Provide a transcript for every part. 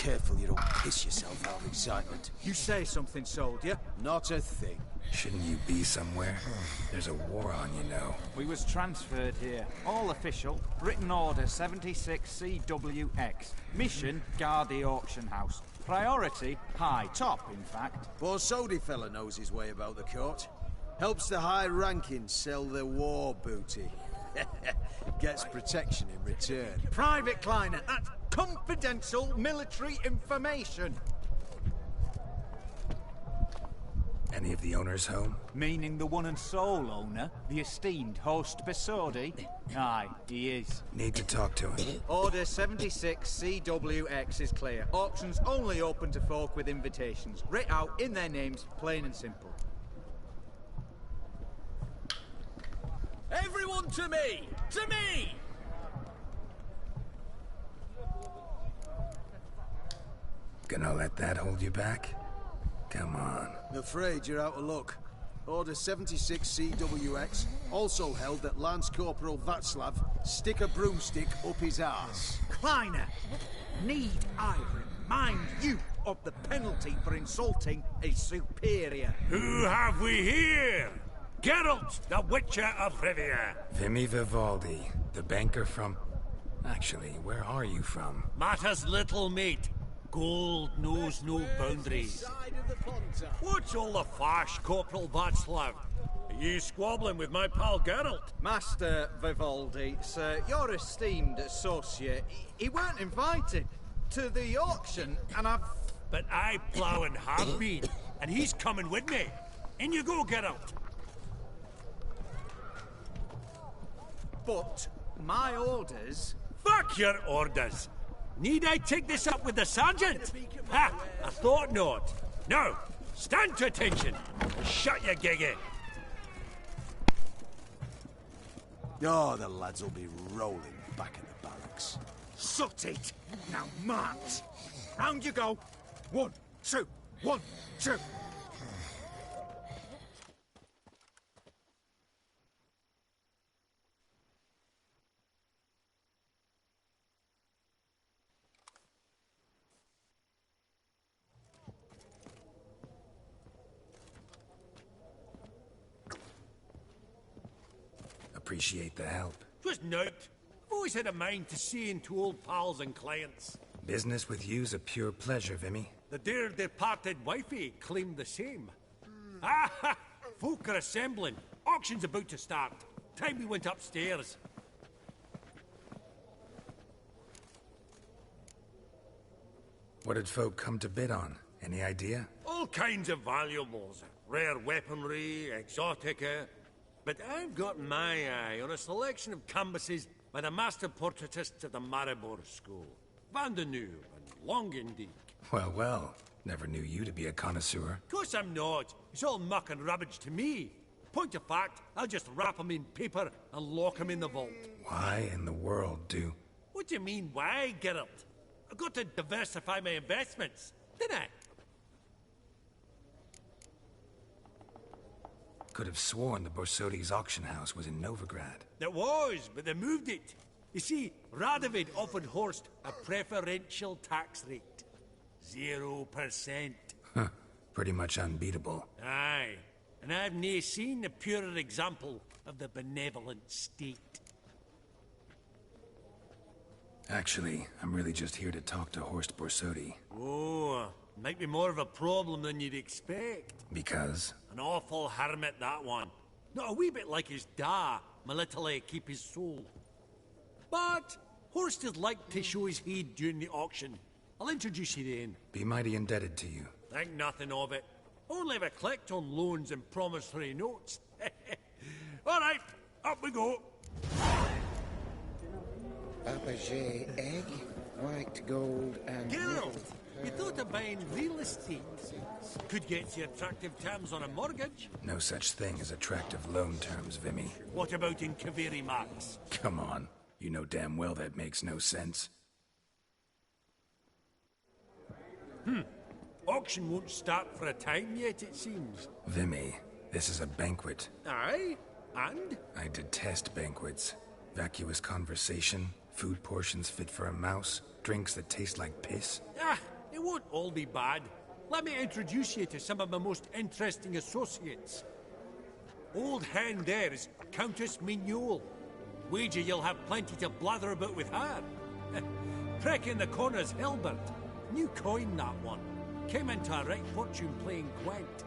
Careful you don't piss yourself out of excitement. You say something, soldier? Not a thing. Shouldn't you be somewhere? There's a war on, you know. We was transferred here. All official. Written order 76 CWX. Mission, guard the auction house. Priority, high. Top, in fact. Borsodi fella knows his way about the court. Helps the high rankings sell their war booty. Gets protection in return. Private Kleiner, that's confidential military information. Any of the owners home? Meaning the one and sole owner, the esteemed host Borsodi? Aye, he is. Need to talk to him. Order 76 CWX is clear. Auctions only open to folk with invitations. Writ out in their names, plain and simple. Everyone to me! To me! Gonna let that hold you back? Come on. I'm afraid you're out of luck. Order 76 CWX also held that Lance Corporal Václav stick a broomstick up his arse. Kleiner, need I remind you of the penalty for insulting a superior? Who have we here? Geralt, the Witcher of Rivia. Vimy Vivaldi, the banker from... Actually, where are you from? Matters little, mate. Gold knows no boundaries. What's all the fash, Corporal Václav? Are you squabbling with my pal Geralt? Master Vivaldi, sir, your esteemed associate, he weren't invited to the auction, and I've... But I plough and have been, and he's coming with me. In you go, Geralt. But my orders... Fuck your orders! Need I take this up with the sergeant? Ha! I thought not. No! Stand to attention! And shut your giggy! Oh, the lads will be rolling back at the barracks. Sut it! Now march! Round you go! 1, 2, 1, 2! Appreciate the help. Just note, I've always had a mind to seeing to old pals and clients. Business with you's a pure pleasure, Vimy. The dear departed wifey claimed the same. Ah ha! Folk are assembling. Auction's about to start. Time we went upstairs. What did folk come to bid on? Any idea? All kinds of valuables. Rare weaponry, exotica. But I've got my eye on a selection of canvases by the master portraitists of the Maribor School. Van de Nieuw and Longendijk. Well, well. Never knew you to be a connoisseur. Of course I'm not. It's all muck and rubbish to me. Point of fact, I'll just wrap 'em in paper and lock 'em in the vault. Why in the world do... What do you mean, why, Geralt? I've got to diversify my investments, didn't I? Could have sworn the Borsodi's auction house was in Novigrad. It was, but they moved it. You see, Radovid offered Horst a preferential tax rate. 0%. Huh. Pretty much unbeatable. Aye. And I've nae seen a purer example of the benevolent state. Actually, I'm really just here to talk to Horst Borsodi. Oh, might be more of a problem than you'd expect. Because? An awful hermit, that one. Not a wee bit like his da, my little keep his soul. But Horst is like to show his heed during the auction. I'll introduce you then. Be mighty indebted to you. Think nothing of it. Only if I collect on loans and promissory notes. All right, up we go. Apogee egg, white gold, and... Geralt, you thought of buying real estate? Could get you attractive terms on a mortgage. No such thing as attractive loan terms, Vimy. What about in Kaveri Max? Come on. You know damn well that makes no sense. Auction won't start for a time yet, it seems. Vimy, this is a banquet. Aye? And? I detest banquets. Vacuous conversation, food portions fit for a mouse, drinks that taste like piss. Ah, it won't all be bad. Let me introduce you to some of my most interesting associates. Old hen there is Countess Mignole. Wager you'll have plenty to blather about with her. Prick in the corner's Hilbert. New coin, that one. Came into a right fortune playing Gwent.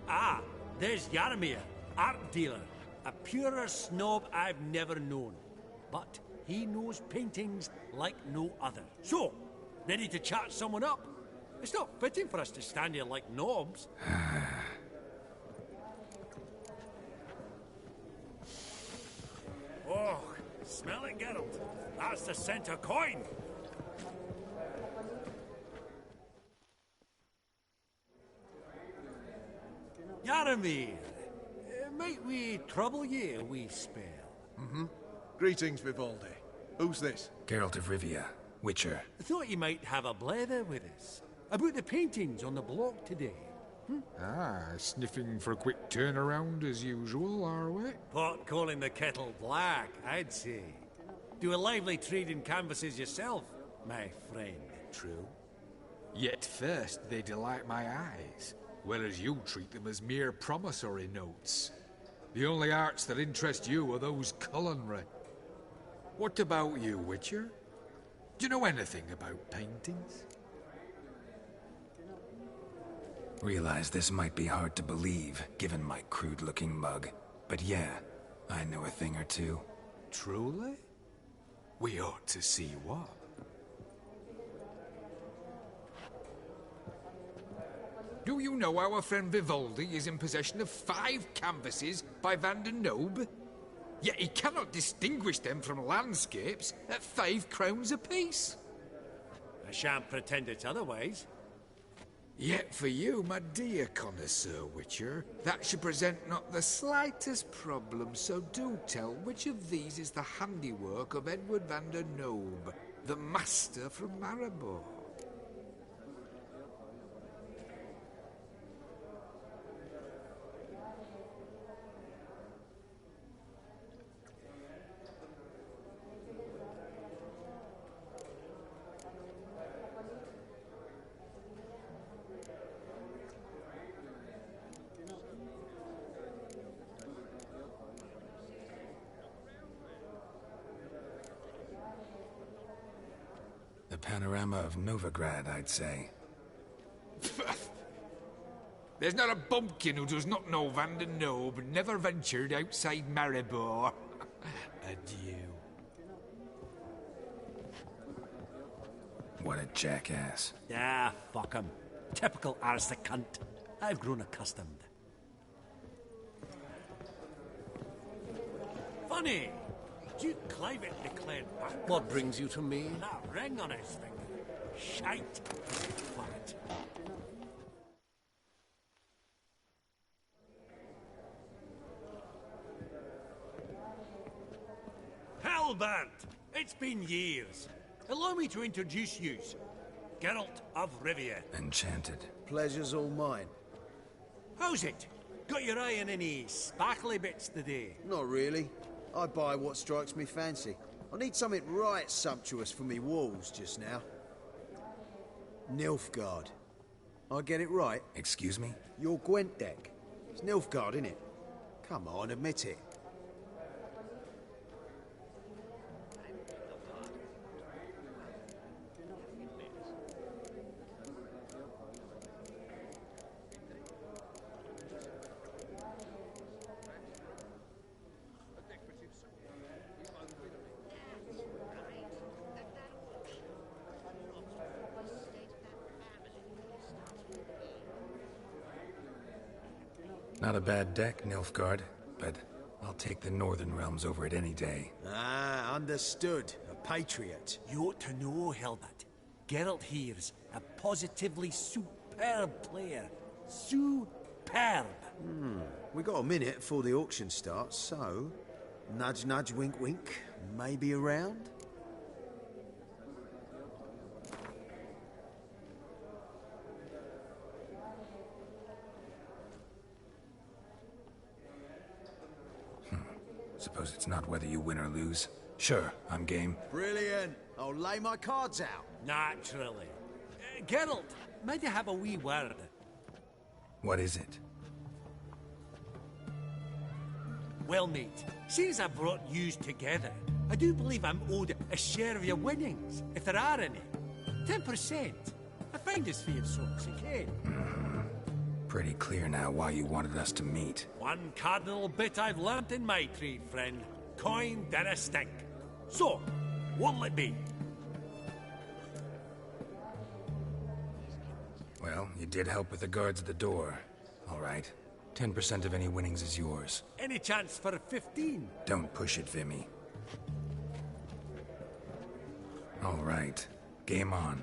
Ah, there's Yarmir, art dealer. A purer snob I've never known. But he knows paintings like no other. So, ready to chat someone up? It's not fitting for us to stand here like knobs. Oh, smell it, Geralt. That's the center coin. Yaramir, might we trouble ye a wee spell? Greetings, Vivaldi. Who's this? Geralt of Rivia, Witcher. I thought you might have a blether with us. About the paintings on the block today. Sniffing for a quick turnaround as usual, are we? Pot calling the kettle black, I'd say. Do a lively trade in canvases yourself, my friend. True? Yet first they delight my eyes, whereas you treat them as mere promissory notes. The only arts that interest you are those culinary. What about you, Witcher? Do you know anything about paintings? Realize this might be hard to believe, given my crude-looking mug. But yeah, I know a thing or two. Truly? We ought to see what. Do you know our friend Vivaldi is in possession of 5 canvases by Van der Nobe? Yet he cannot distinguish them from landscapes at 5 crowns apiece. I shan't pretend it's otherwise. Yet for you, my dear connoisseur Witcher, that should present not the slightest problem, so do tell which of these is the handiwork of Edward van der Nobe, the master from Maribor. The panorama of Novigrad, I'd say. There's not a bumpkin who does not know Van der Nobe never ventured outside Maribor. Adieu. What a jackass. Ah, fuck him. Typical arse the cunt. I've grown accustomed. Funny. Duke Clivet declared back. What brings you to me? That ring on his finger. Shite. Flat. Halbert! It's been years. Allow me to introduce you. Geralt of Rivia. Enchanted. Pleasure's all mine. How's it? Got your eye on any sparkly bits today? Not really. I buy what strikes me fancy. I need something right sumptuous for me walls just now. Nilfgaard. I get it right? Excuse me? Your Gwent deck. It's Nilfgaard, innit? Come on, admit it. Not a bad deck, Nilfgaard, but I'll take the Northern Realms over it any day. Ah, understood. A patriot. You ought to know, Hilbert. Geralt here's a positively superb player. Superb. We got a minute before the auction starts, so... Nudge, nudge, wink, wink. Maybe around? Suppose it's not whether you win or lose. Sure, I'm game. Brilliant. I'll lay my cards out. Naturally. Geralt, might I have a wee word? What is it? Well, mate, since I brought yous together, I do believe I'm owed a share of your winnings, if there are any. 10%. I find this for your sorts, okay? Pretty clear now why you wanted us to meet. One cardinal bit I've learnt in my trade, friend. Coin dinna stink. So, what'll it be? Well, you did help with the guards at the door. All right. 10% of any winnings is yours. Any chance for 15? Don't push it, Vimy. All right. Game on.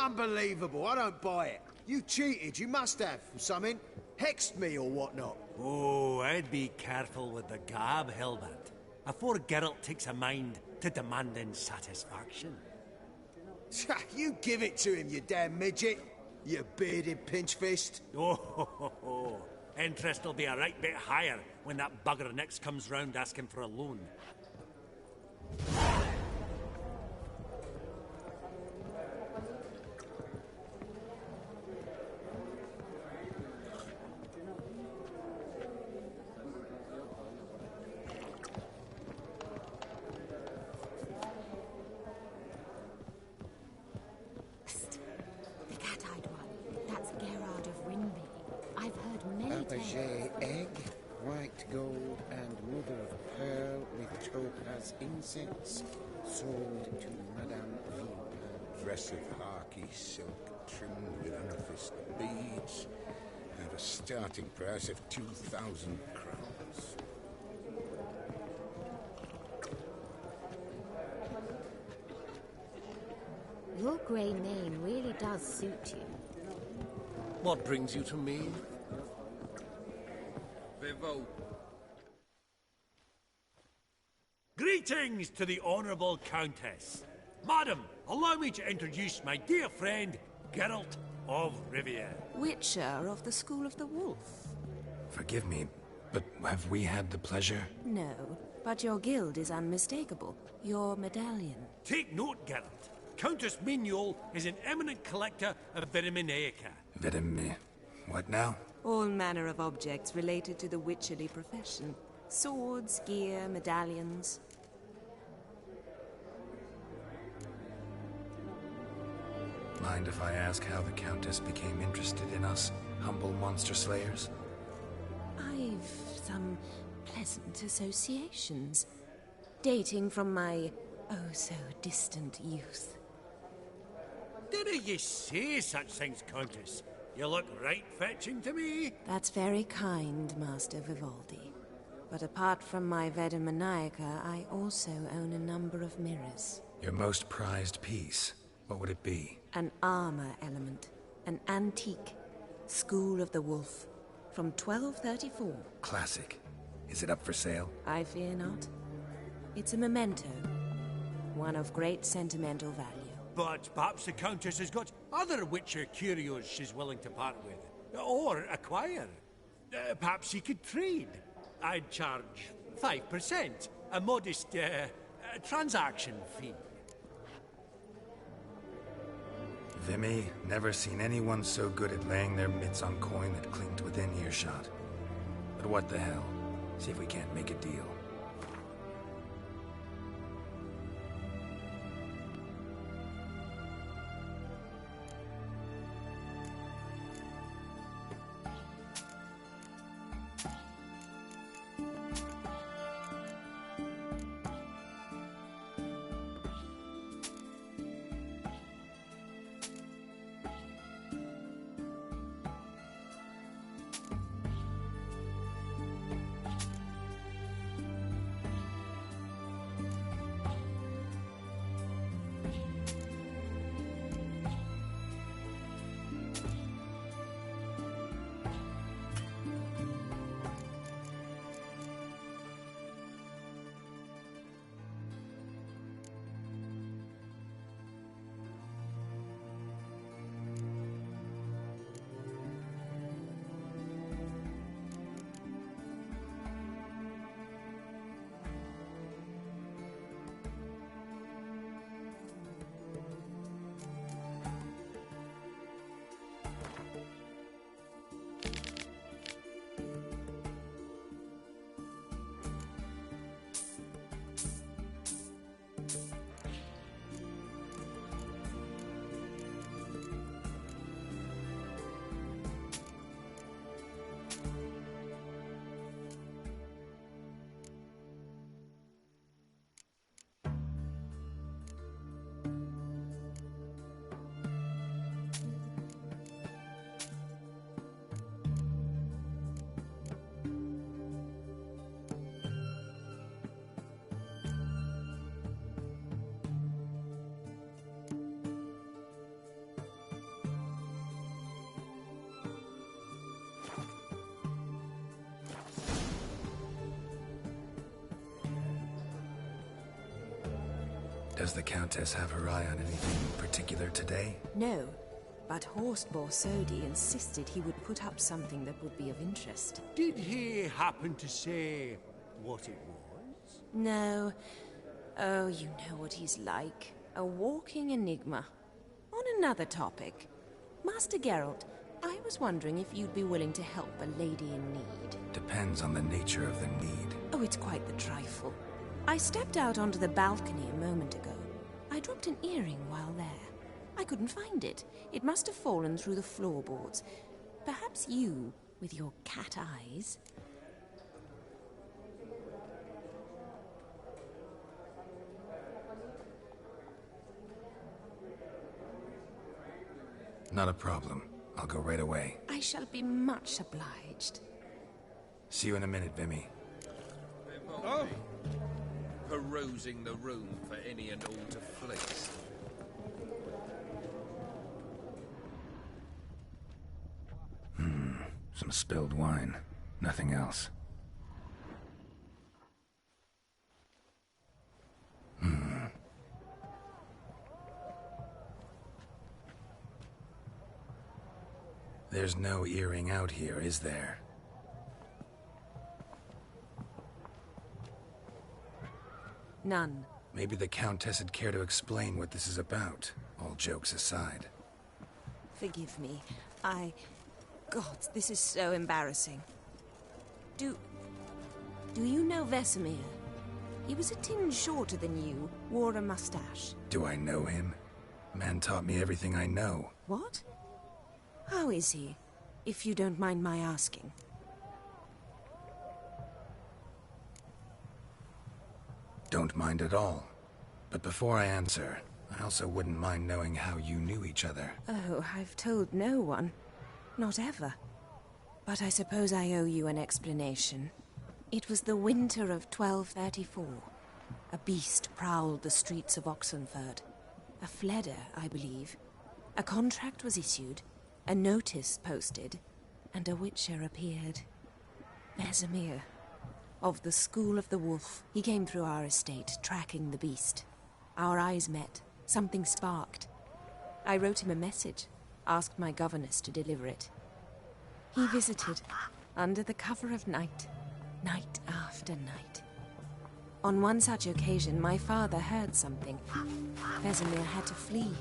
Unbelievable, I don't buy it. You cheated, you must have, from something. Hexed me or whatnot. Oh, I'd be careful with the gab, Hilbert. Afore Geralt takes a mind to demanding satisfaction. You give it to him, you damn midget. You bearded pinchfist. Oh, interest will be a right bit higher when that bugger next comes round asking for a loan. Egg, white gold, and mother of pearl with topaz incense, sold to Madame Villepin. Dress of harky silk trimmed with amethyst beads, and a starting price of 2,000 crowns. Your grey mane really does suit you. What brings you to me? Greetings to the Honourable Countess. Madam, allow me to introduce my dear friend, Geralt of Rivia. Witcher of the School of the Wolf. Forgive me, but have we had the pleasure? No, but your guild is unmistakable. Your medallion. Take note, Geralt. Countess Mignol is an eminent collector of Vitaminaica. What now? All manner of objects related to the witcherly profession. Swords, gear, medallions. Mind if I ask how the Countess became interested in us, humble monster slayers? I've some pleasant associations, dating from my oh-so-distant youth. Didn't you say such things, Countess? You look right fetching to me. That's very kind, Master Vivaldi. But apart from my Veda Maniaca, I also own a number of mirrors. Your most prized piece, what would it be? An armor element. An antique. School of the Wolf. From 1234. Classic. Is it up for sale? I fear not. It's a memento. One of great sentimental value. But perhaps the Countess has got other Witcher curios she's willing to part with. Or acquire. Perhaps she could trade. I'd charge 5%. A modest, transaction fee. Vimy, never seen anyone so good at laying their mitts on coin that clinked within earshot. But what the hell? See if we can't make a deal. Does the Countess have her eye on anything particular today? No, but Horst Borsodi insisted he would put up something that would be of interest. Did he happen to say what it was? No. Oh, you know what he's like. A walking enigma. On another topic. Master Geralt, I was wondering if you'd be willing to help a lady in need. Depends on the nature of the need. Oh, it's quite the trifle. I stepped out onto the balcony a moment ago. I dropped an earring while there. I couldn't find it. It must have fallen through the floorboards. Perhaps you, with your cat eyes... Not a problem. I'll go right away. I shall be much obliged. See you in a minute, Vimy. Oh! Perusing the room for any and all to fleece. Some spilled wine. Nothing else. There's no earring out here, is there? None. Maybe the Countess would care to explain what this is about, all jokes aside. Forgive me. God, this is so embarrassing. Do you know Vesemir? He was a tinge shorter than you, wore a mustache. Do I know him? Man taught me everything I know. What? How is he, if you don't mind my asking? Don't mind at all. But before I answer, I also wouldn't mind knowing how you knew each other. Oh, I've told no one. Not ever. But I suppose I owe you an explanation. It was the winter of 1234. A beast prowled the streets of Oxenford. A fledder, I believe. A contract was issued, a notice posted, and a witcher appeared. Vesemir. Of the School of the Wolf. He came through our estate, tracking the beast. Our eyes met. Something sparked. I wrote him a message, asked my governess to deliver it. He visited, under the cover of night, night after night. On one such occasion, my father heard something. Vesemir had to flee.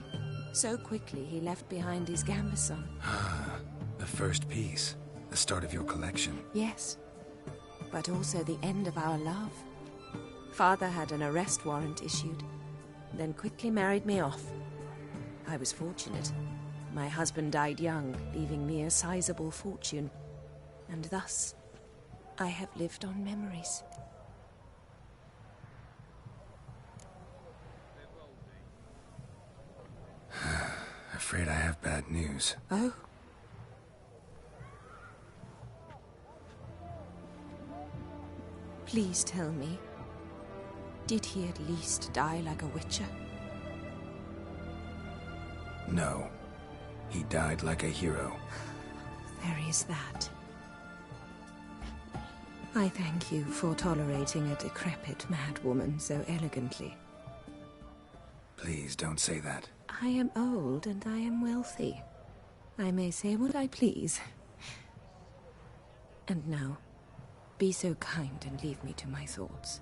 So quickly, he left behind his gambeson. Ah, the first piece. The start of your collection. Yes, but also the end of our love. Father had an arrest warrant issued, then quickly married me off. I was fortunate. My husband died young, leaving me a sizable fortune. And thus, I have lived on memories. Afraid I have bad news. Oh? Please tell me, did he at least die like a witcher? No. He died like a hero. There is that. I thank you for tolerating a decrepit madwoman so elegantly. Please don't say that. I am old and I am wealthy. I may say what I please. And now, be so kind and leave me to my thoughts.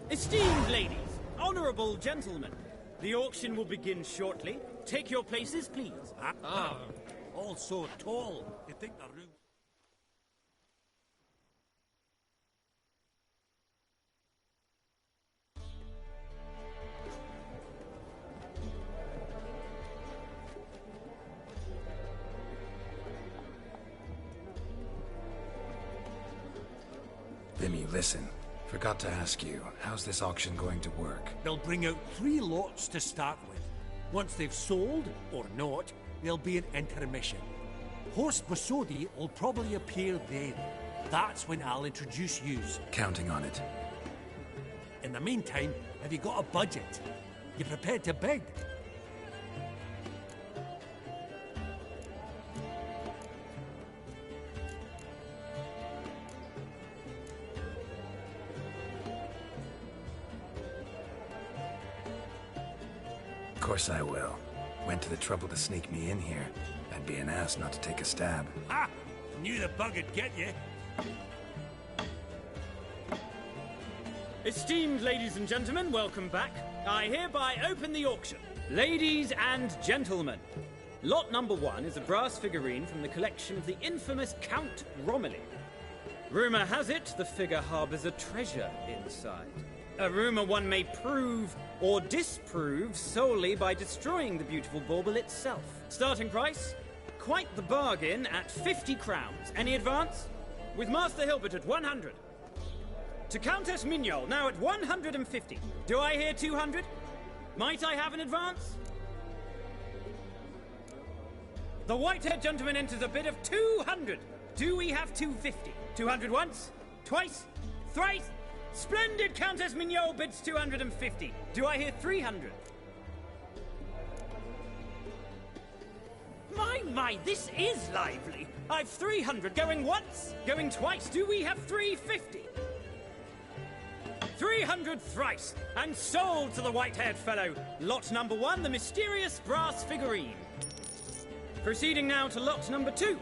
Esteemed ladies, honorable gentlemen, the auction will begin shortly. Take your places, please. All so tall. You think the room... Vimy, listen. Forgot to ask you, how's this auction going to work? They'll bring out 3 lots to start with. Once they've sold, or not, there'll be an intermission. Horst Bosodi will probably appear then. That's when I'll introduce yous. Counting on it. In the meantime, have you got a budget? You prepared to beg? Of course I will. Went to the trouble to sneak me in here. I'd be an ass not to take a stab. Ha! Knew the bug would get you. Esteemed ladies and gentlemen, welcome back. I hereby open the auction. Ladies and gentlemen, lot number 1 is a brass figurine from the collection of the infamous Count Romilly. Rumour has it the figure harbours a treasure inside. A rumour one may prove or disprove solely by destroying the beautiful bauble itself. Starting price? Quite the bargain at 50 crowns. Any advance? With Master Hilbert at 100. To Countess Mignol, now at 150. Do I hear 200? Might I have an advance? The white-haired gentleman enters a bid of 200. Do we have 250? 200 once? Twice? Thrice? Splendid! Countess Mignol bids 250. Do I hear 300? My, this is lively. I've 300 going once, going twice. Do we have 350? 300 thrice, and sold to the white-haired fellow. Lot number 1, the mysterious brass figurine. Proceeding now to lot number 2.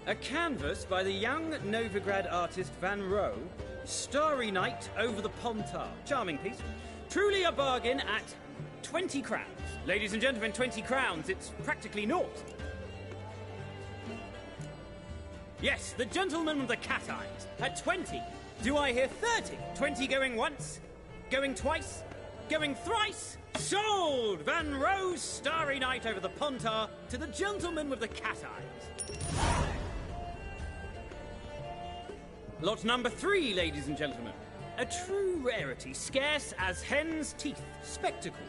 A canvas by the young Novigrad artist Van Rohe, Starry Night over the Pontar. Charming piece. Truly a bargain at 20 crowns. Ladies and gentlemen, 20 crowns, it's practically naught. Yes, the gentleman with the cat eyes, at 20. Do I hear 30? 20 going once, going twice, going thrice? Sold! Van Rohe's Starry Night over the Pontar to the gentleman with the cat eyes. Lot number 3, ladies and gentlemen. A true rarity, scarce as hen's teeth. Spectacles.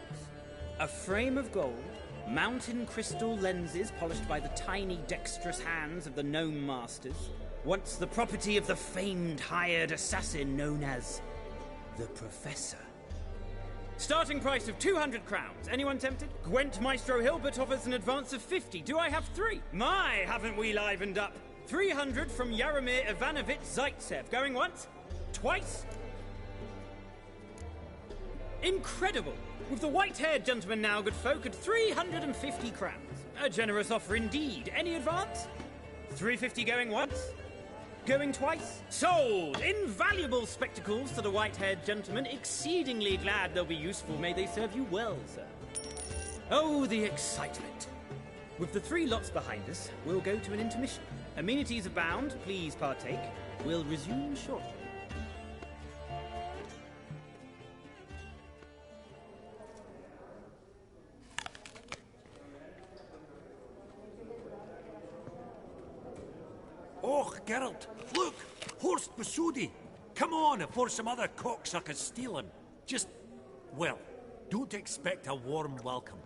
A frame of gold, mountain crystal lenses polished by the tiny dexterous hands of the gnome masters. Once the property of the famed hired assassin known as the Professor. Starting price of 200 crowns. Anyone tempted? Gwent Maestro Hilbert offers an advance of 50. Do I have 3? My, haven't we livened up? 300 from Yaromir Ivanovich Zaitsev. Going once? Twice? Incredible! With the white-haired gentleman now, good folk, at 350 crowns. A generous offer indeed. Any advance? 350 going once? Going twice? Sold! Invaluable spectacles to the white-haired gentleman. Exceedingly glad they'll be useful. May they serve you well, sir. Oh, the excitement. With the 3 lots behind us, we'll go to an intermission. Amenities abound. Please partake. We'll resume shortly. Oh, Geralt, look! Horst Bosodi! Come on before some other cocksuckers steal him. Just, well, don't expect a warm welcome.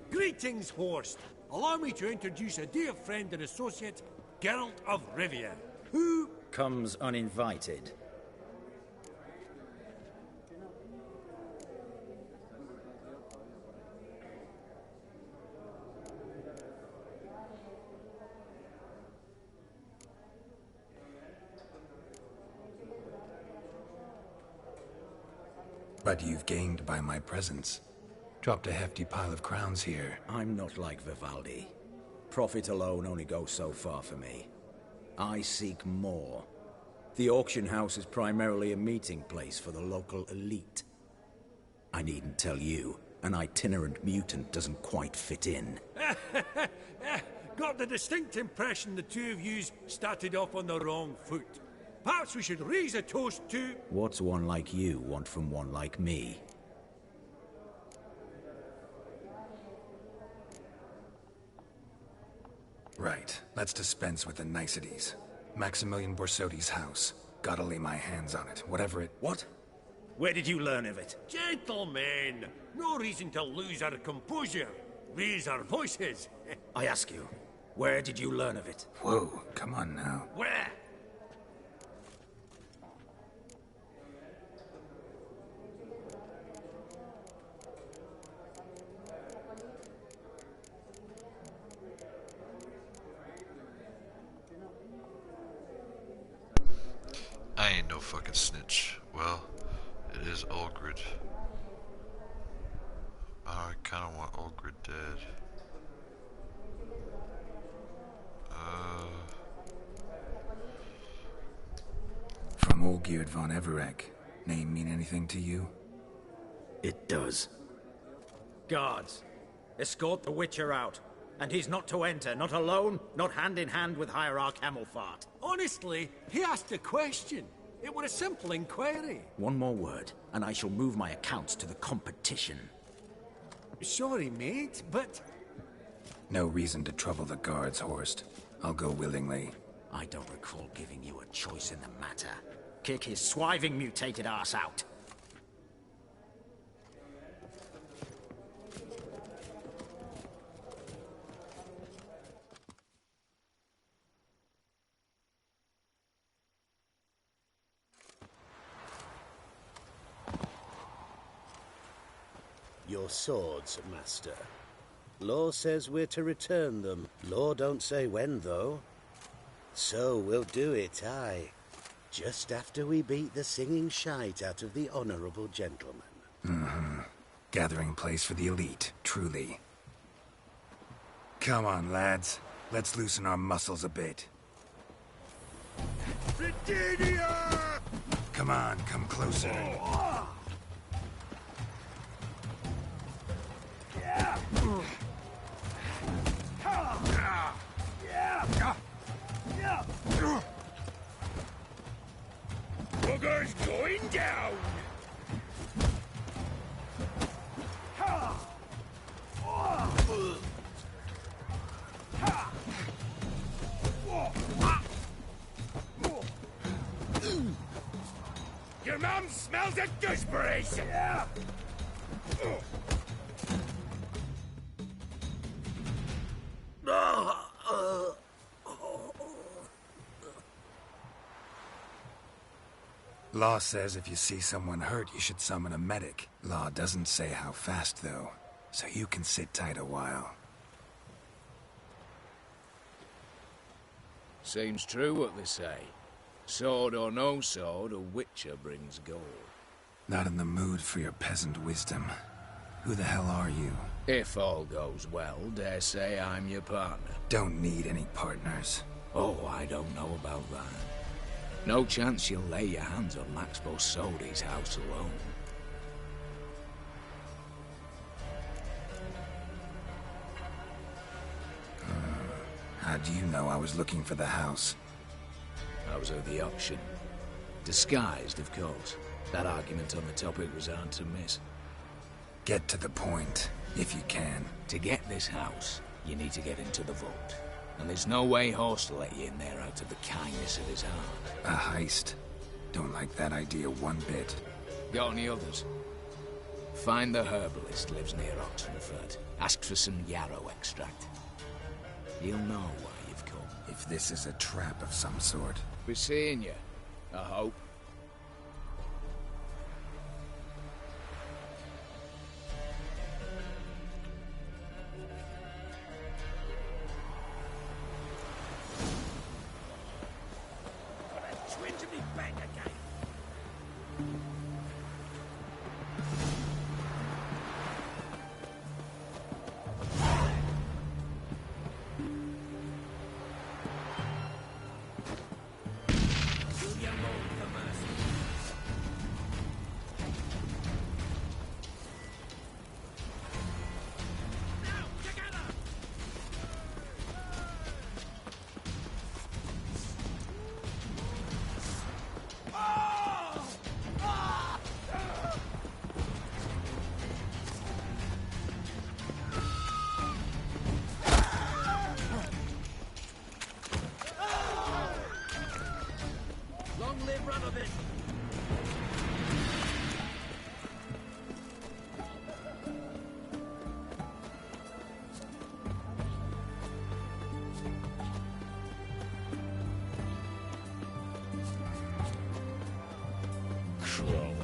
Greetings, Horst. Allow me to introduce a dear friend and associate, Geralt of Rivia, who comes uninvited. But you've gained by my presence. Dropped a hefty pile of crowns here. I'm not like Vivaldi. Profit alone only goes so far for me. I seek more. The auction house is primarily a meeting place for the local elite. I needn't tell you, an itinerant mutant doesn't quite fit in. Got the distinct impression the two of yous started off on the wrong foot. Perhaps we should raise a toast to... What's one like you want from one like me? Right. Let's dispense with the niceties. Maximilian Borsodi's house. Gotta lay my hands on it, whatever it... What? Where did you learn of it? Gentlemen, no reason to lose our composure. Raise our voices. I ask you, where did you learn of it? Whoa, come on now. Where? I ain't no fucking snitch. Well, it is Ulgrid. I kinda want Ulgrid dead. From Olgierd von Everek. Name mean anything to you? It does. Guards, escort the Witcher out. And he's not to enter, not alone, not hand in hand with Hierarch Hamelfart. Honestly, he asked a question. It were a simple inquiry. One more word, and I shall move my accounts to the competition. Sorry, mate, but... No reason to trouble the guards, Horst. I'll go willingly. I don't recall giving you a choice in the matter. Kick his swiving mutated ass out. Your swords, Master. Law says we're to return them. Law don't say when, though. So we'll do it, aye. Just after we beat the singing shite out of the honourable gentleman. Mm-hmm. Gathering place for the elite, truly. Come on, lads. Let's loosen our muscles a bit. Britannia! Come on, come closer. Bugger's going down! Your mom smells of gooseberries! Law says if you see someone hurt, you should summon a medic. Law doesn't say how fast, though, so you can sit tight a while. Seems true what they say. Sword or no sword, a witcher brings gold. Not in the mood for your peasant wisdom. Who the hell are you? If all goes well, dare say I'm your partner. Don't need any partners. Oh, I don't know about that. No chance you'll lay your hands on Max Bosodi's house alone. How do you know I was looking for the house? I was at the auction. Disguised, of course. That argument on the topic was hard to miss. Get to the point, if you can. To get this house, you need to get into the vault. And there's no way Horst will let you in there out of the kindness of his heart. A heist? Don't like that idea one bit. Got any others? Find the herbalist lives near Oxenfurt. Ask for some yarrow extract. You'll know why you've come. If this is a trap of some sort. Be seeing you, I hope. trouble.